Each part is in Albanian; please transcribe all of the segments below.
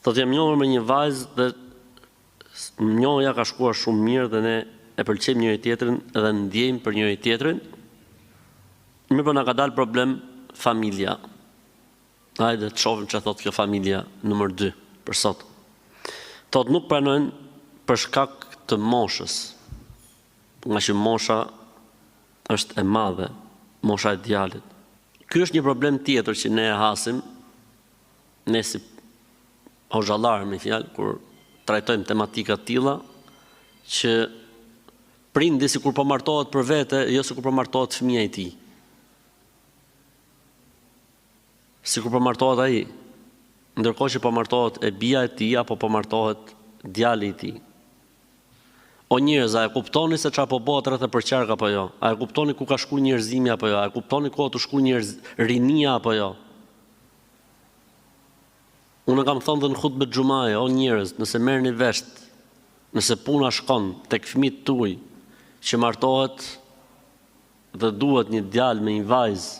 Thotë jam njohur me një vajzë dhe njohja ka shkuar shumë mirë dhe ne e pëlqejmë njëri tjetrin dhe ndjejmë për njëri tjetrin. Mirë, po na ka dalë problem familja. Hajde të shohim çfarë thotë kjo familja numër 2 për sot. Thotë nuk pranojnë për shkak të moshës. Nga që mosha është e madhe, mosha e djalit. Ky është një problem tjetër që ne e hasim, ne si hoxhallar me fjalë, kur trajtojmë tematika të tilla, që prindi sikur po martohet për vete, jo sikur po martohet fëmia i tij. Sikur po martohet ai, ndërkohë që po martohet e bia e tij apo po martohet djali i tij. O njerëz, a e kuptoni se çfarë po bëhet rreth e përqark apo jo? A e kuptoni ku ka shku njerëzimi apo jo? A e kuptoni ku të shku rinia apo jo? Unë kam thënë dhe në hutbet xhumaje, o njerëz, nëse merrni vesh, nëse puna shkon tek fëmijët tuaj që martohet dhe duhet një djalë me një vajzë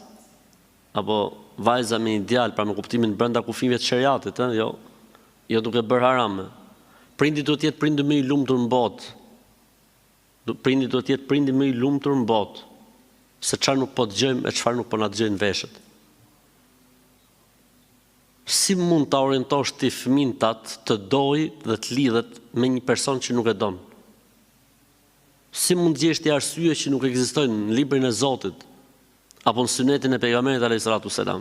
apo vajza me një djalë, pra me kuptimin brenda kufive të shariatit, jo duke bërë harame. Prindi duhet të jetë prindi më i lumtur në botë. Prindi duhet të jetë prindi më i lumtur në botë, se çfarë nuk po dëgjojmë e çfarë nuk po na dëgjojnë veshët. Si mund ta orientosh ti fëmin tat të dojë dhe të lidhet me një person që nuk e don? Si mund të gjesh ti arsye që nuk ekzistojnë në librin e Zotit apo në sunetin e pejgamberit alayhis salatu selam?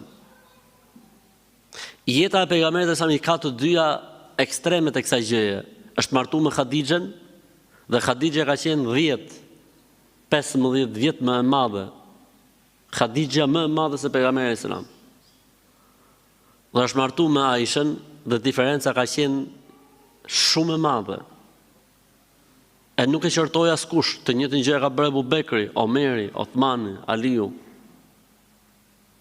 Jeta e pejgamberit sa i ka të dyja ekstremet e kësaj gjëje. Është martuar me Hadixhen dhe Hadixha ka qenë 15 vjet më e madhe. Hadixha më e madhe se pejgamberi alayhis salam. Dhe është martuar me Aishën dhe diferenca ka qenë shumë e madhe. E nuk e qortoi askush, të njëjtën gjë ka bërë Abu Bekri, Omeri, Othmani, Aliu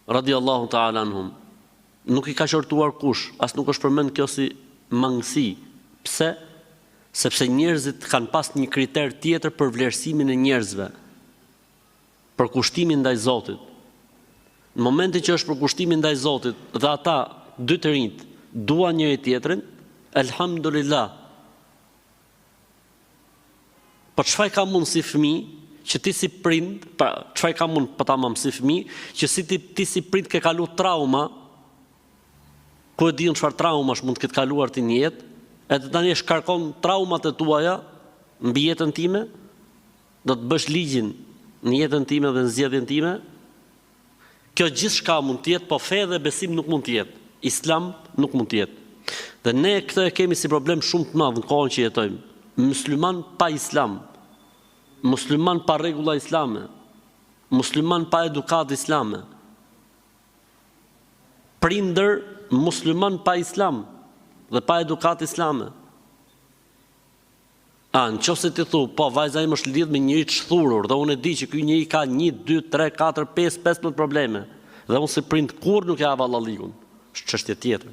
radiallahu ta'ala anhum. Nuk i ka qortuar kush, as nuk është përmend kjo si mangësi. Pse? Sepse njerëzit kanë pas një kriter tjetër për vlerësimin e njerëzve, për kushtimin ndaj Zotit. Në momentin që është për kushtimin ndaj Zotit dhe ata dy të rinjt duan njëri tjetrin, elhamdulillah. Po çfarë ka mund si fëmijë që ti si prind, çfarë ka mund po tamam si fëmijë që si ti si prind ke kalu trauma, ku e diun çfarë traumash mund të ketë kaluar ti në jetë, edhe tani e shkarkon traumat e tuaja mbi jetën time, do të bësh ligjin në jetën time dhe në zgjedhjen time. Kjo gjithçka mund të jetë, po fe dhe besim nuk mund të jetë. Islam nuk mund të jetë. Dhe ne këtë e kemi si problem shumë të madh në kohën që jetojmë. Musliman pa Islam, musliman pa rregulla islame, musliman pa edukatë islame, prindër musliman pa Islam dhe pa edukatë islame. Nëse ti thu, po vajza ime është lidh me njëri të shthurur dhe unë e di që ky njeri ka 1, 2, 3, 4, 5, 15 probleme dhe unë si prind kur nuk ja valla ligun, është çështje tjetër.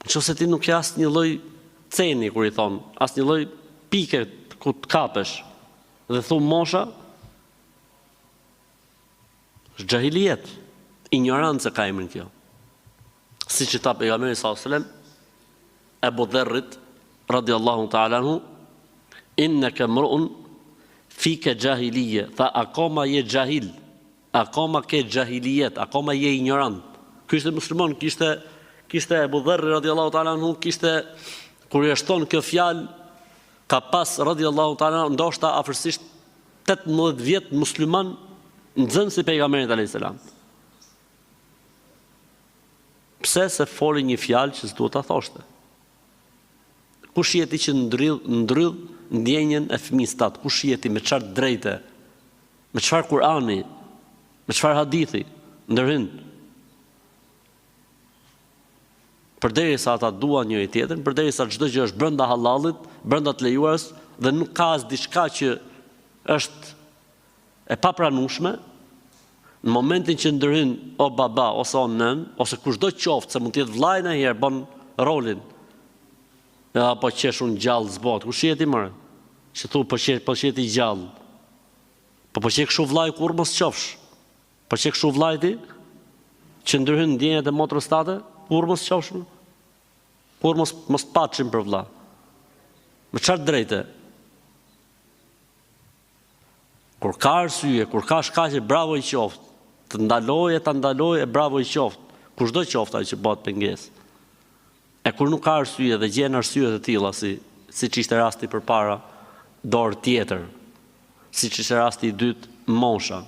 Nëse ti nuk ke asnjë lloj ceni kur i thon, asnjë lloj pike ku të kapesh dhe thu mosha, është xahiliet, ignorancë ka emrin kjo. Siç i tha pejgamberi sallallahu alajhi wasallam Abu Dharrit radiallahu ta'ala anhu, innaka mru'un fika jahiliye, tha akoma je jahil, akoma ke jahiliet, akoma je ignorant. Ky ishte musliman, kishte Abu Dharri radiallahu ta'ala anhu, kur i shton kjo fjalë, ka pas radiallahu ta'ala anhu, ndoshta afërsisht 18 vjet musliman nxënës i pejgamberit alayhis salam. Pse? Se foli një fjalë që s'duhet ta thoshte. Kush jeti që ndryll ndjenjen e fëmijës tat? Kush jeti me çfarë drejte? Me çfarë Kur'ani? Me çfarë hadithi? Ndërhyn. Përderisa ata duan njëri tjetrin, përderisa çdo gjë është brenda hallallit, brenda të lejuars dhe nuk ka as diçka që është e papranueshme, në momentin që ndërhyn o baba ose o nën, ose kushdo qoftë, se mund të jetë vllai ndonjëherë bën rolin. Apo qesh unë gjallë zbot, kush jeti mërë? Që thu, po qeti gjallë. Po qek shu vlaj kur mos qofsh? Po qek shu vlaj ti? Që ndërhyn ndjenjat e motrës tate, kur mos qofsh? por mos patshim për vëlla. Me çfarë drejte? Kur ka arsye, kur ka shkaqe, bravo i qoftë. Të ndaloje, bravo i qoftë. Kushdo qoftë ai që bëhet pengesë. E kur nuk ka arsye dhe gjen arsye të tilla siç ishte rasti përpara, dorë tjetër. Siç ishte rasti i dytë, mosha.